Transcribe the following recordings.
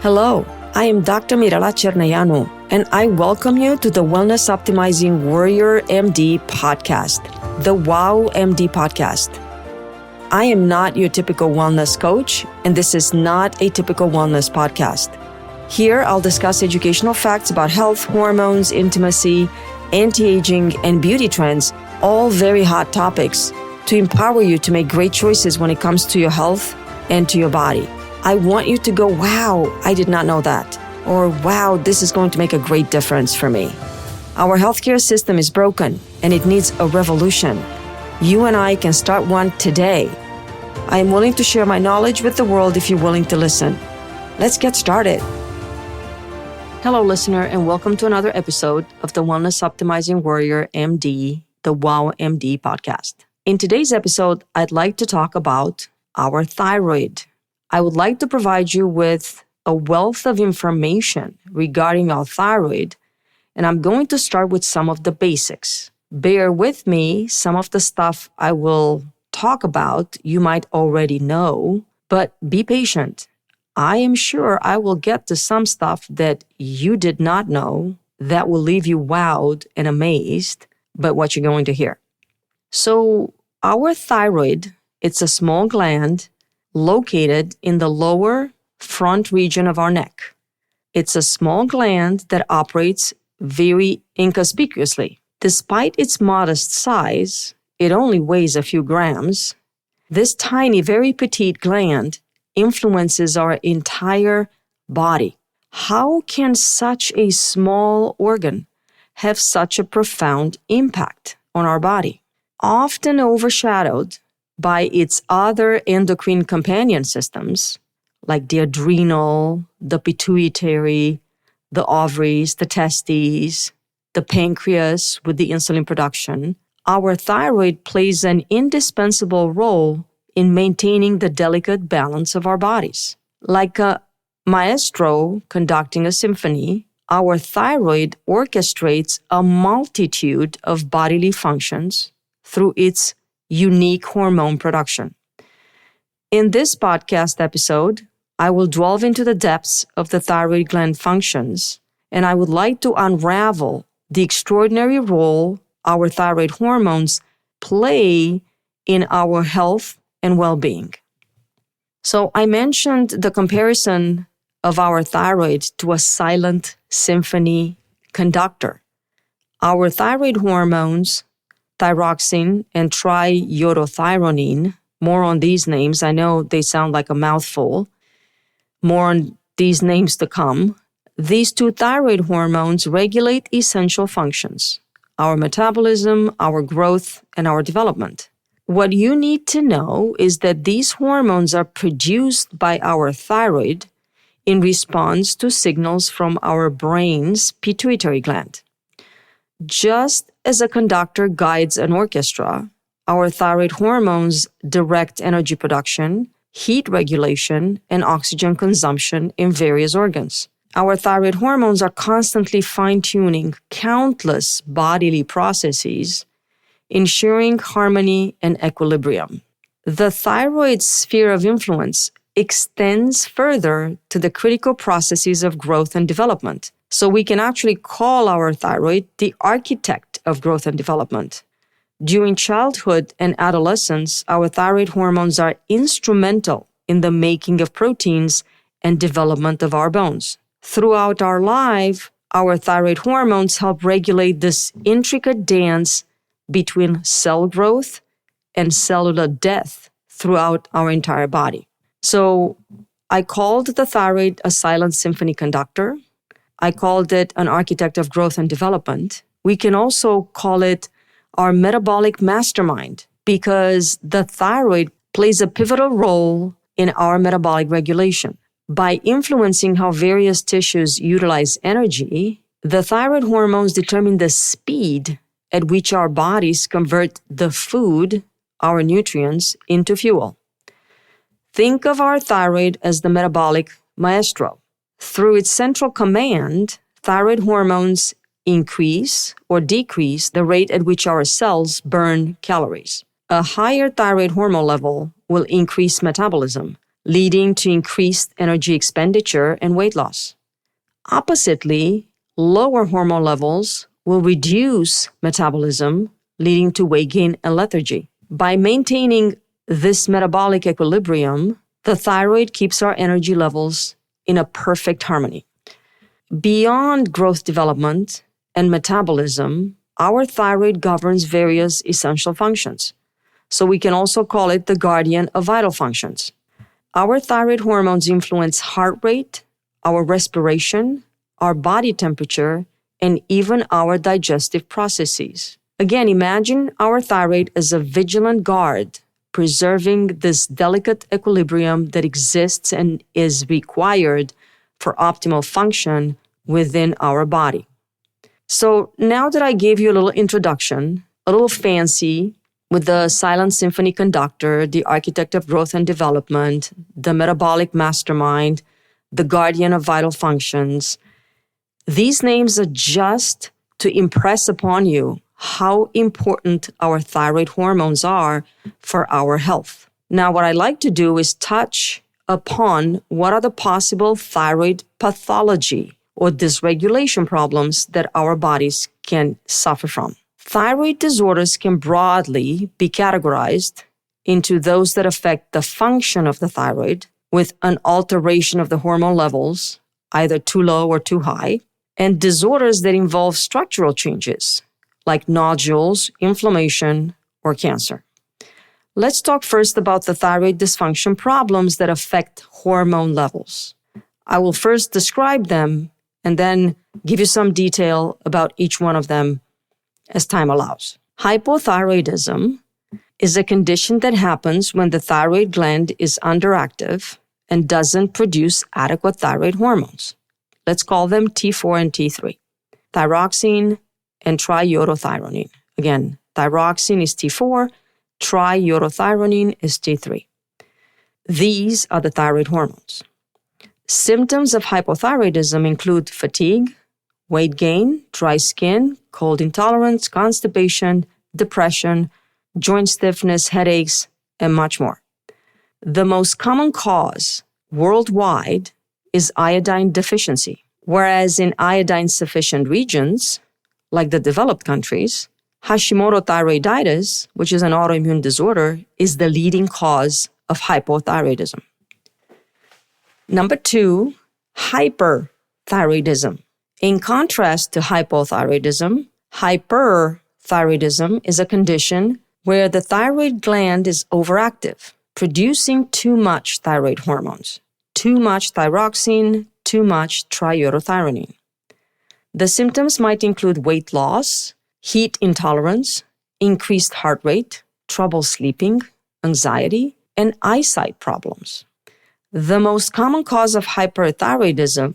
Hello, I am Dr. Mirela Cernăianu, and I welcome you to the Wellness Optimizing Warrior MD podcast, the WOW MD podcast. I am not your typical wellness coach, and this is not a typical wellness podcast. Here, I'll discuss educational facts about health, hormones, intimacy, anti-aging, and beauty trends, all very hot topics, to empower you to make great choices when it comes to your health and to your body. I want you to go, wow, I did not know that. Or, wow, this is going to make a great difference for me. Our healthcare system is broken and it needs a revolution. You and I can start one today. I am willing to share my knowledge with the world if you're willing to listen. Let's get started. Hello, listener, and welcome to another episode of the Wellness Optimizing Warrior MD, the WOW MD podcast. In today's episode, I'd like to talk about our thyroid. I would like to provide you with a wealth of information regarding our thyroid, and I'm going to start with some of the basics. Bear with me, some of the stuff I will talk about you might already know, but be patient. I am sure I will get to some stuff that you did not know that will leave you wowed and amazed by what you're going to hear. So our thyroid, it's a small gland located in the lower front region of our neck. It's a small gland that operates very inconspicuously. Despite its modest size, it only weighs a few grams. This tiny, very petite gland influences our entire body. How can such a small organ have such a profound impact on our body? Often overshadowed by its other endocrine companion systems, like the adrenal, the pituitary, the ovaries, the testes, the pancreas with the insulin production, our thyroid plays an indispensable role in maintaining the delicate balance of our bodies. Like a maestro conducting a symphony, our thyroid orchestrates a multitude of bodily functions through its unique hormone production. In this podcast episode, I will delve into the depths of the thyroid gland functions, and I would like to unravel the extraordinary role our thyroid hormones play in our health and well-being. So I mentioned the comparison of our thyroid to a silent symphony conductor. Our thyroid hormones, thyroxine and triiodothyronine, more on these names. I know they sound like a mouthful. More on these names to come. These two thyroid hormones regulate essential functions: our metabolism, our growth, and our development. What you need to know is that these hormones are produced by our thyroid in response to signals from our brain's pituitary gland. Just as a conductor guides an orchestra, our thyroid hormones direct energy production, heat regulation, and oxygen consumption in various organs. Our thyroid hormones are constantly fine-tuning countless bodily processes, ensuring harmony and equilibrium. The thyroid sphere of influence extends further to the critical processes of growth and development. So we can actually call our thyroid the architect of growth and development. During childhood and adolescence, our thyroid hormones are instrumental in the making of proteins and development of our bones. Throughout our life, our thyroid hormones help regulate this intricate dance between cell growth and cellular death throughout our entire body. So I called the thyroid a silent symphony conductor. I called it an architect of growth and development. We can also call it our metabolic mastermind because the thyroid plays a pivotal role in our metabolic regulation. By influencing how various tissues utilize energy, the thyroid hormones determine the speed at which our bodies convert the food, our nutrients, into fuel. Think of our thyroid as the metabolic maestro. Through its central command, thyroid hormones increase or decrease the rate at which our cells burn calories. A higher thyroid hormone level will increase metabolism. leading to increased energy expenditure and weight loss. Oppositely, lower hormone levels will reduce metabolism, leading to weight gain and lethargy. By maintaining this metabolic equilibrium, the thyroid keeps our energy levels in a perfect harmony. Beyond growth development and metabolism, our thyroid governs various essential functions. So we can also call it the guardian of vital functions. Our thyroid hormones influence heart rate, our respiration, our body temperature, and even our digestive processes. Again, imagine our thyroid as a vigilant guard, preserving this delicate equilibrium that exists and is required for optimal function within our body. So now that I gave you a little introduction, a little fancy, with the silent symphony conductor, the architect of growth and development, the metabolic mastermind, the guardian of vital functions, these names are just to impress upon you how important our thyroid hormones are for our health. Now, what I like to do is touch upon what are the possible thyroid pathology or dysregulation problems that our bodies can suffer from. Thyroid disorders can broadly be categorized into those that affect the function of the thyroid with an alteration of the hormone levels, either too low or too high, and disorders that involve structural changes like nodules, inflammation, or cancer. Let's talk first about the thyroid dysfunction problems that affect hormone levels. I will first describe them and then give you some detail about each one of them as time allows. Hypothyroidism is a condition that happens when the thyroid gland is underactive and doesn't produce adequate thyroid hormones. Let's call them T4 and T3, thyroxine and triiodothyronine. Again, thyroxine is T4, triiodothyronine is T3. These are the thyroid hormones. Symptoms of hypothyroidism include fatigue, weight gain, dry skin, cold intolerance, constipation, depression, joint stiffness, headaches, and much more. The most common cause worldwide is iodine deficiency, whereas in iodine-sufficient regions, like the developed countries, Hashimoto thyroiditis, which is an autoimmune disorder, is the leading cause of hypothyroidism. Number 2, hyperthyroidism. In contrast to hypothyroidism, hyperthyroidism is a condition where the thyroid gland is overactive, producing too much thyroid hormones, too much thyroxine, too much triiodothyronine. The symptoms might include weight loss, heat intolerance, increased heart rate, trouble sleeping, anxiety, and eyesight problems. The most common cause of hyperthyroidism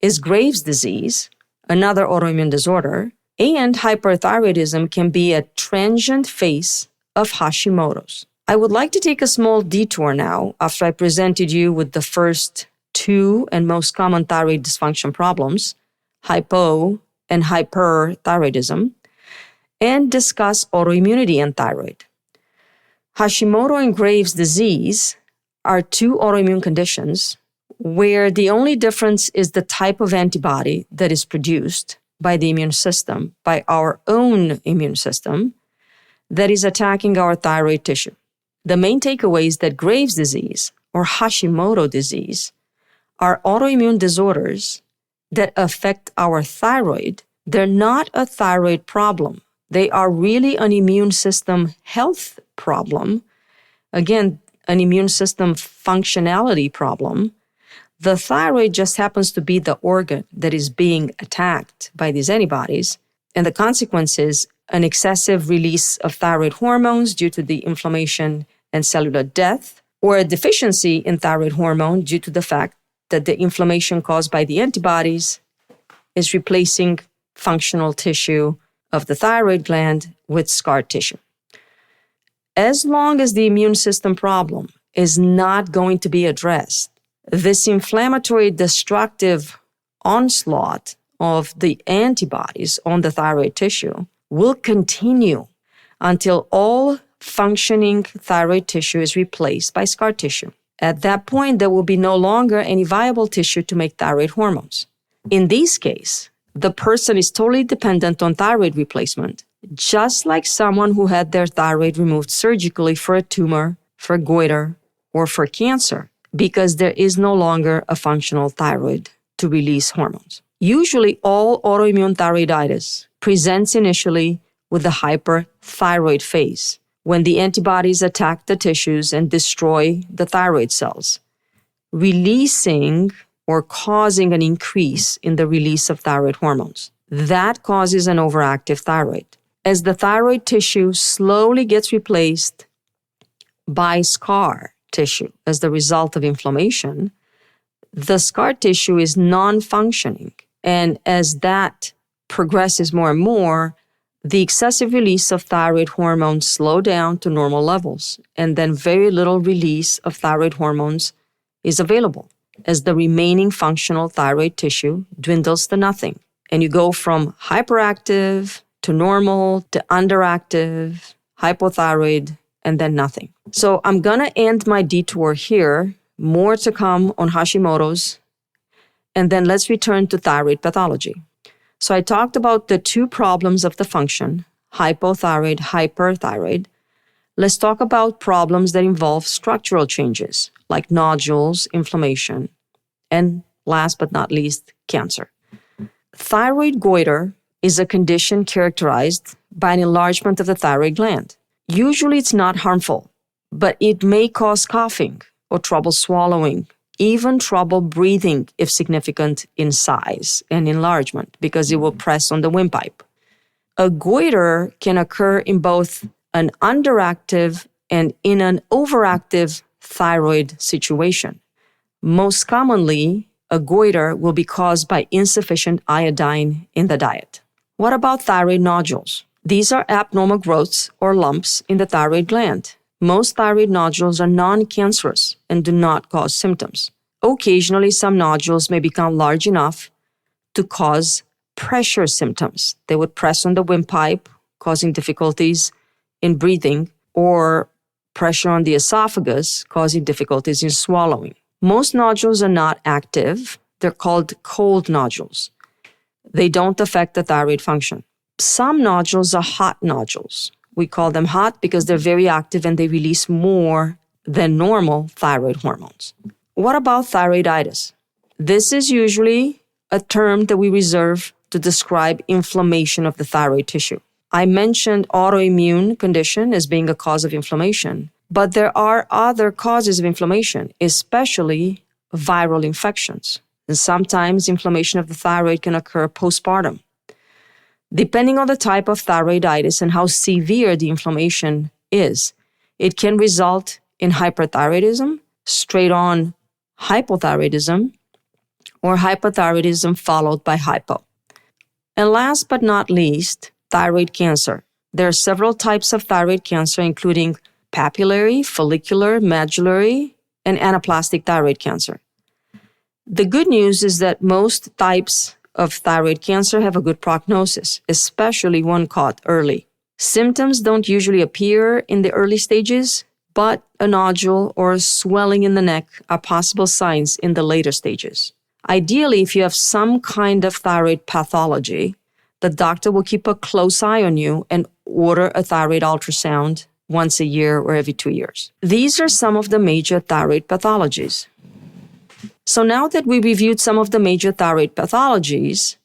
is Graves' disease, another autoimmune disorder, and hyperthyroidism can be a transient phase of Hashimoto's. I would like to take a small detour now after I presented you with the first 2 and most common thyroid dysfunction problems, hypo and hyperthyroidism, and discuss autoimmunity and thyroid. Hashimoto and Graves' disease are 2 autoimmune conditions where the only difference is the type of antibody that is produced by the immune system, by our own immune system, that is attacking our thyroid tissue. The main takeaway is that Graves' disease or Hashimoto disease are autoimmune disorders that affect our thyroid. They're not a thyroid problem. They are really an immune system health problem. Again, an immune system functionality problem. The thyroid just happens to be the organ that is being attacked by these antibodies, and the consequence is an excessive release of thyroid hormones due to the inflammation and cellular death, or a deficiency in thyroid hormone due to the fact that the inflammation caused by the antibodies is replacing functional tissue of the thyroid gland with scar tissue. As long as the immune system problem is not going to be addressed, this inflammatory destructive onslaught of the antibodies on the thyroid tissue will continue until all functioning thyroid tissue is replaced by scar tissue. At that point, there will be no longer any viable tissue to make thyroid hormones. In this case, the person is totally dependent on thyroid replacement, just like someone who had their thyroid removed surgically for a tumor, for goiter, or for cancer, because there is no longer a functional thyroid to release hormones. Usually, all autoimmune thyroiditis presents initially with the hyperthyroid phase, when the antibodies attack the tissues and destroy the thyroid cells, releasing or causing an increase in the release of thyroid hormones. That causes an overactive thyroid. As the thyroid tissue slowly gets replaced by scar tissue as the result of inflammation, the scar tissue is non-functioning. And as that progresses more and more, the excessive release of thyroid hormones slow down to normal levels, and then very little release of thyroid hormones is available as the remaining functional thyroid tissue dwindles to nothing. And you go from hyperactive to normal to underactive, hypothyroid, and then nothing. So I'm going to end my detour here. More to come on Hashimoto's. And then let's return to thyroid pathology. So I talked about the two problems of the function, hypothyroid, hyperthyroid. Let's talk about problems that involve structural changes, like nodules, inflammation, and last but not least, cancer. Thyroid goiter is a condition characterized by an enlargement of the thyroid gland. Usually it's not harmful, but it may cause coughing or trouble swallowing, even trouble breathing if significant in size and enlargement, because it will press on the windpipe. A goiter can occur in both an underactive and in an overactive thyroid situation. Most commonly, a goiter will be caused by insufficient iodine in the diet. What about thyroid nodules? These are abnormal growths or lumps in the thyroid gland. Most thyroid nodules are non-cancerous and do not cause symptoms. Occasionally, some nodules may become large enough to cause pressure symptoms. They would press on the windpipe, causing difficulties in breathing, or pressure on the esophagus, causing difficulties in swallowing. Most nodules are not active. They're called cold nodules. They don't affect the thyroid function. Some nodules are hot nodules. We call them hot because they're very active and they release more than normal thyroid hormones. What about thyroiditis? This is usually a term that we reserve to describe inflammation of the thyroid tissue. I mentioned autoimmune condition as being a cause of inflammation, but there are other causes of inflammation, especially viral infections. And sometimes inflammation of the thyroid can occur postpartum. Depending on the type of thyroiditis and how severe the inflammation is, it can result in hyperthyroidism, straight-on hypothyroidism, or hypothyroidism followed by hypo. And last but not least, thyroid cancer. There are several types of thyroid cancer, including papillary, follicular, medullary, and anaplastic thyroid cancer. The good news is that most types of thyroid cancer have a good prognosis, especially one caught early. Symptoms don't usually appear in the early stages, but a nodule or a swelling in the neck are possible signs in the later stages. Ideally, if you have some kind of thyroid pathology, the doctor will keep a close eye on you and order a thyroid ultrasound once a year or every 2 years. These are some of the major thyroid pathologies. So now that we reviewed some of the major thyroid pathologies,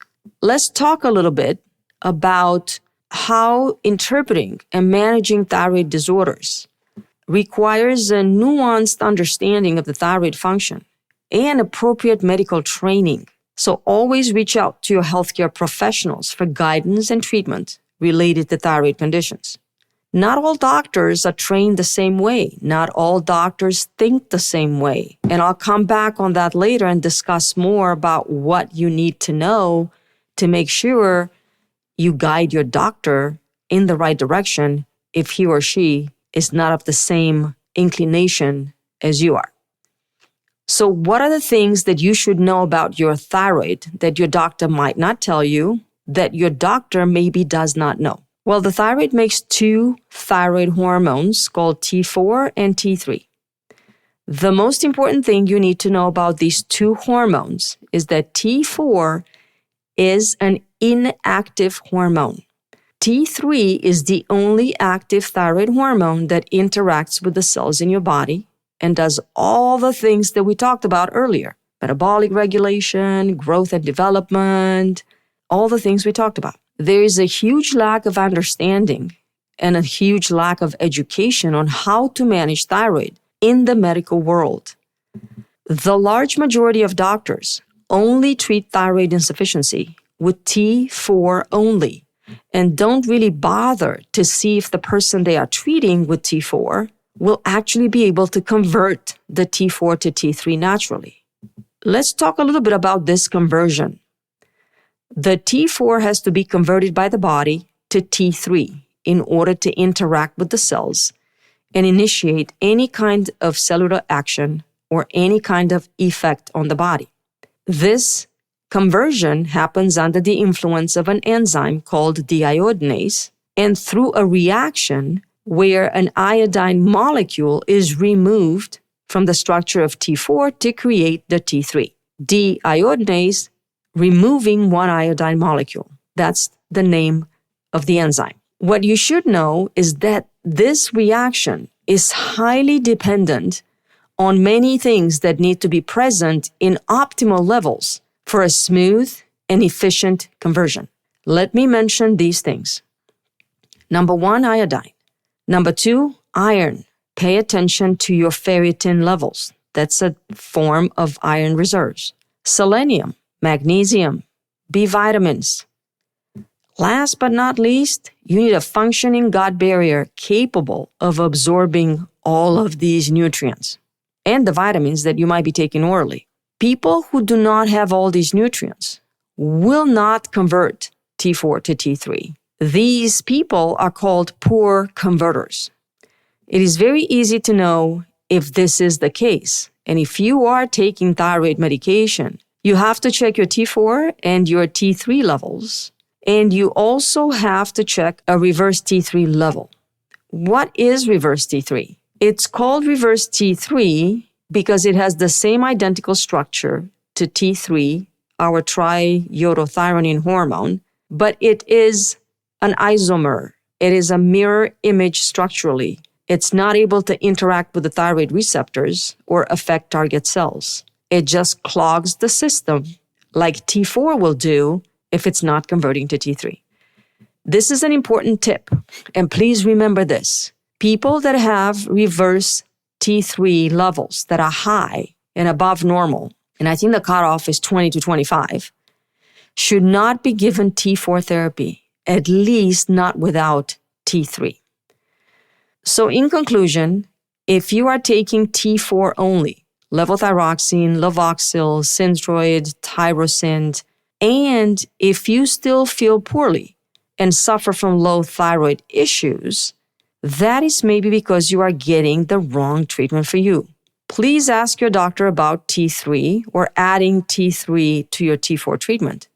let's talk a little bit about how interpreting and managing thyroid disorders requires a nuanced understanding of the thyroid function and appropriate medical training. So always reach out to your healthcare professionals for guidance and treatment related to thyroid conditions. Not all doctors are trained the same way. Not all doctors think the same way. And I'll come back on that later and discuss more about what you need to know to make sure you guide your doctor in the right direction if he or she is not of the same inclination as you are. So what are the things that you should know about your thyroid that your doctor might not tell you, that your doctor maybe does not know? Well, the thyroid makes two thyroid hormones called T4 and T3. The most important thing you need to know about these two hormones is that T4 is an inactive hormone. T3 is the only active thyroid hormone that interacts with the cells in your body and does all the things that we talked about earlier. Metabolic regulation, growth and development, all the things we talked about. There is a huge lack of understanding and a huge lack of education on how to manage thyroid in the medical world. The large majority of doctors only treat thyroid insufficiency with T4 only and don't really bother to see if the person they are treating with T4 will actually be able to convert the T4 to T3 naturally. Let's talk a little bit about this conversion. The T4 has to be converted by the body to T3 in order to interact with the cells and initiate any kind of cellular action or any kind of effect on the body. This conversion happens under the influence of an enzyme called deiodinase and through a reaction where an iodine molecule is removed from the structure of T4 to create the T3. Deiodinase removing one iodine molecule. That's the name of the enzyme. What you should know is that this reaction is highly dependent on many things that need to be present in optimal levels for a smooth and efficient conversion. Let me mention these things. Number 1, iodine. Number 2, iron. Pay attention to your ferritin levels. That's a form of iron reserves. Selenium, magnesium, B vitamins. Last but not least, you need a functioning gut barrier capable of absorbing all of these nutrients and the vitamins that you might be taking orally. People who do not have all these nutrients will not convert T4 to T3. These people are called poor converters. It is very easy to know if this is the case. And if you are taking thyroid medication, you have to check your T4 and your T3 levels. And you also have to check a reverse T3 level. What is reverse T3? It's called reverse T3 because it has the same identical structure to T3, our triiodothyronine hormone, but it is an isomer. It is a mirror image structurally. It's not able to interact with the thyroid receptors or affect target cells. It just clogs the system like T4 will do if it's not converting to T3. This is an important tip, and please remember this. People that have reverse T3 levels that are high and above normal, and I think the cutoff is 20 to 25, should not be given T4 therapy, at least not without T3. So in conclusion, if you are taking T4 only, levothyroxine, Levoxyl, Synthroid, Tyrosine, and if you still feel poorly and suffer from low thyroid issues, that is maybe because you are getting the wrong treatment for you. Please ask your doctor about T3 or adding T3 to your T4 treatment.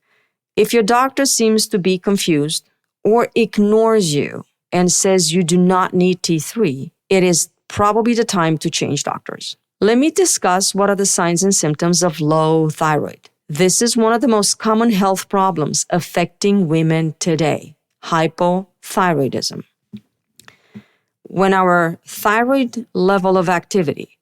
If your doctor seems to be confused or ignores you and says you do not need T3, it is probably the time to change doctors. Let me discuss what are the signs and symptoms of low thyroid. This is one of the most common health problems affecting women today, hypothyroidism. When our thyroid level of activity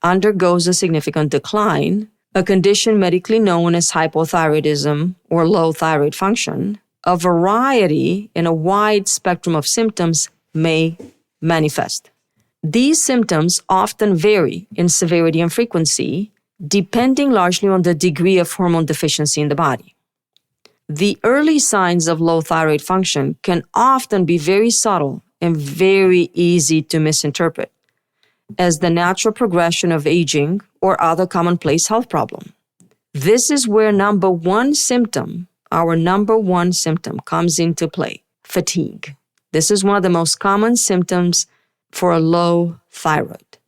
undergoes a significant decline, a condition medically known as hypothyroidism or low thyroid function, a variety and a wide spectrum of symptoms may manifest. These symptoms often vary in severity and frequency, depending largely on the degree of hormone deficiency in the body. The early signs of low thyroid function can often be very subtle and very easy to misinterpret as the natural progression of aging or other commonplace health problem. This is where our number one symptom comes into play, fatigue. This is one of the most common symptoms for a low thyroid.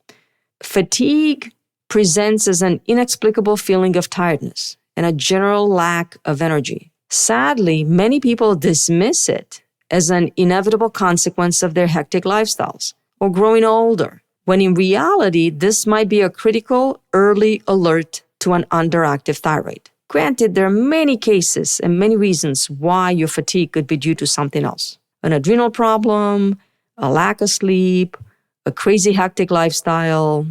Fatigue presents as an inexplicable feeling of tiredness and a general lack of energy. Sadly, many people dismiss it as an inevitable consequence of their hectic lifestyles or growing older. when in reality, this might be a critical early alert to an underactive thyroid. Granted, there are many cases and many reasons why your fatigue could be due to something else. An adrenal problem, a lack of sleep, a crazy hectic lifestyle,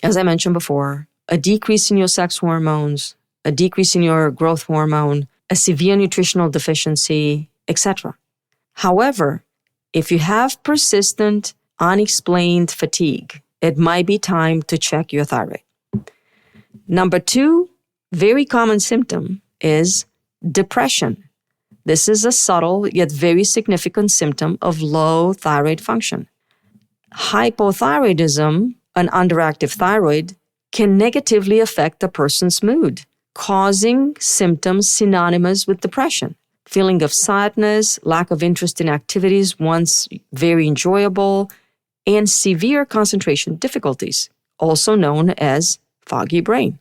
as I mentioned before, a decrease in your sex hormones, a decrease in your growth hormone, a severe nutritional deficiency, etc. However, if you have persistent, unexplained fatigue, it might be time to check your thyroid. Number 2, very common symptom is depression. This is a subtle yet very significant symptom of low thyroid function. Hypothyroidism, an underactive thyroid, can negatively affect a person's mood, causing symptoms synonymous with depression. Feeling of sadness, lack of interest in activities once very enjoyable, and severe concentration difficulties, also known as foggy brain.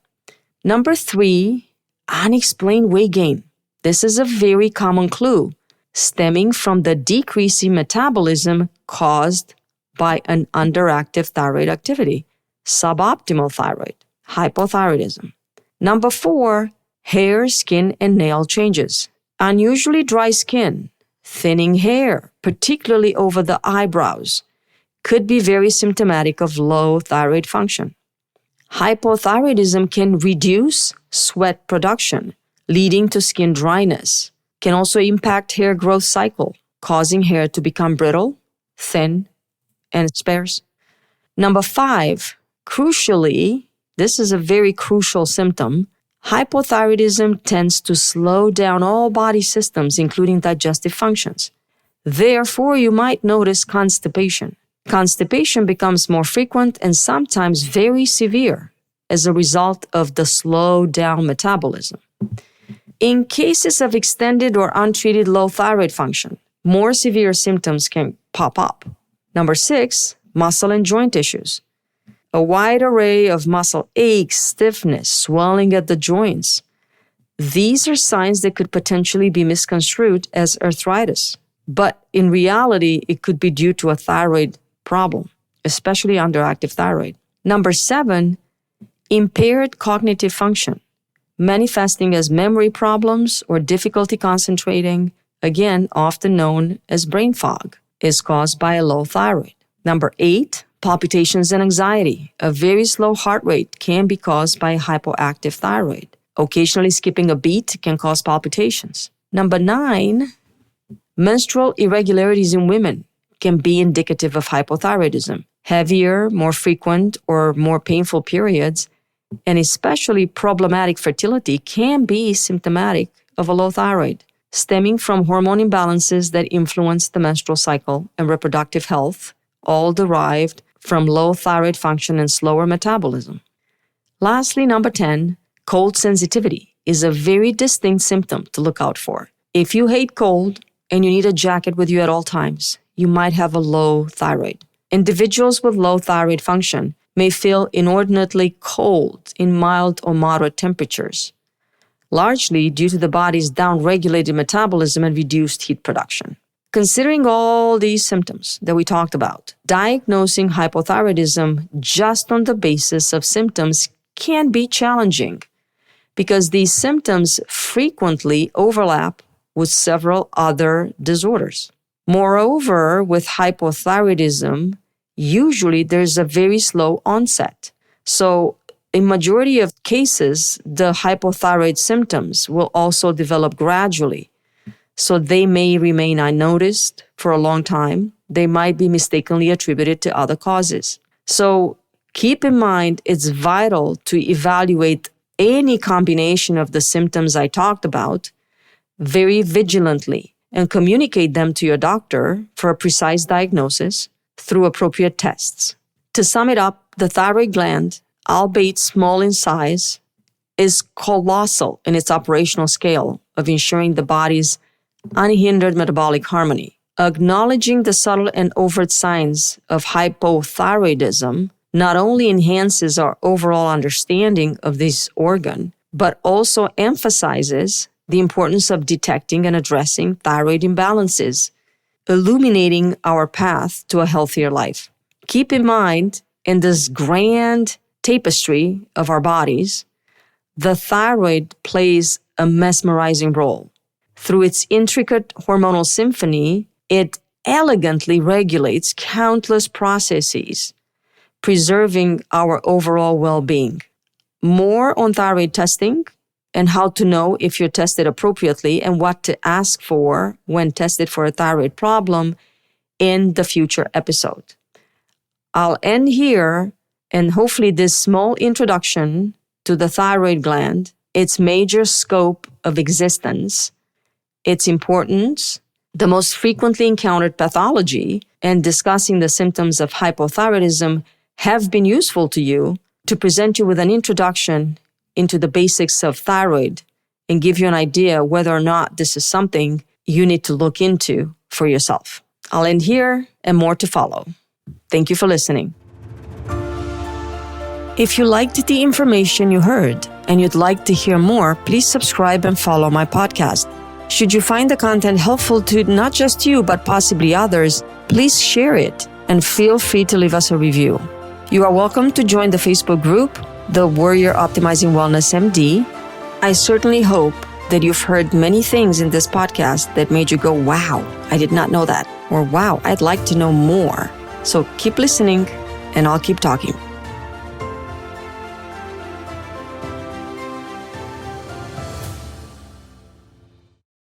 Number 3, unexplained weight gain. This is a very common clue stemming from the decrease in metabolism caused by an underactive thyroid activity, suboptimal thyroid, hypothyroidism. Number 4, hair, skin, and nail changes. Unusually dry skin, thinning hair, particularly over the eyebrows, could be very symptomatic of low thyroid function. Hypothyroidism can reduce sweat production, leading to skin dryness. Can also impact hair growth cycle, causing hair to become brittle, thin, and sparse. Number 5, crucially, this is a very crucial symptom. Hypothyroidism tends to slow down all body systems, including digestive functions. Therefore, you might notice constipation. Constipation becomes more frequent and sometimes very severe as a result of the slowed down metabolism. In cases of extended or untreated low thyroid function, more severe symptoms can pop up. Number 6, muscle and joint issues. A wide array of muscle aches, stiffness, swelling at the joints. These are signs that could potentially be misconstrued as arthritis, but in reality, it could be due to a thyroid problem, especially underactive thyroid. Number 7, impaired cognitive function, manifesting as memory problems or difficulty concentrating, again, often known as brain fog, is caused by a low thyroid. Number 8, palpitations and anxiety. A very slow heart rate can be caused by a hypoactive thyroid. Occasionally skipping a beat can cause palpitations. Number 9, menstrual irregularities in women can be indicative of hypothyroidism. Heavier, more frequent, or more painful periods, and especially problematic fertility can be symptomatic of a low thyroid, stemming from hormone imbalances that influence the menstrual cycle and reproductive health, all derived from low thyroid function and slower metabolism. Lastly, number 10, cold sensitivity is a very distinct symptom to look out for. If you hate cold and you need a jacket with you at all times, you might have a low thyroid. Individuals with low thyroid function may feel inordinately cold in mild or moderate temperatures, largely due to the body's downregulated metabolism and reduced heat production. Considering all these symptoms that we talked about, diagnosing hypothyroidism just on the basis of symptoms can be challenging because these symptoms frequently overlap with several other disorders. Moreover, with hypothyroidism, usually there's a very slow onset. So in majority of cases, the hypothyroid symptoms will also develop gradually. So they may remain unnoticed for a long time. They might be mistakenly attributed to other causes. So keep in mind, it's vital to evaluate any combination of the symptoms I talked about very vigilantly and communicate them to your doctor for a precise diagnosis through appropriate tests. To sum it up, the thyroid gland, albeit small in size, is colossal in its operational scale of ensuring the body's unhindered metabolic harmony. Acknowledging the subtle and overt signs of hypothyroidism not only enhances our overall understanding of this organ, but also emphasizes the importance of detecting and addressing thyroid imbalances, illuminating our path to a healthier life. Keep in mind, in this grand tapestry of our bodies, the thyroid plays a mesmerizing role. Through its intricate hormonal symphony, it elegantly regulates countless processes, preserving our overall well-being. More on thyroid testing and how to know if you're tested appropriately and what to ask for when tested for a thyroid problem in the future episode. I'll end here, and hopefully this small introduction to the thyroid gland, its major scope of existence, its importance, the most frequently encountered pathology, and discussing the symptoms of hypothyroidism have been useful to you to present you with an introduction into the basics of thyroid and give you an idea whether or not this is something you need to look into for yourself. I'll end here and more to follow. Thank you for listening. If you liked the information you heard and you'd like to hear more, please subscribe and follow my podcast. Should you find the content helpful to not just you, but possibly others, please share it and feel free to leave us a review. You are welcome to join the Facebook group, The Warrior Optimizing Wellness MD. I certainly hope that you've heard many things in this podcast that made you go, wow, I did not know that, or wow, I'd like to know more. So keep listening and I'll keep talking.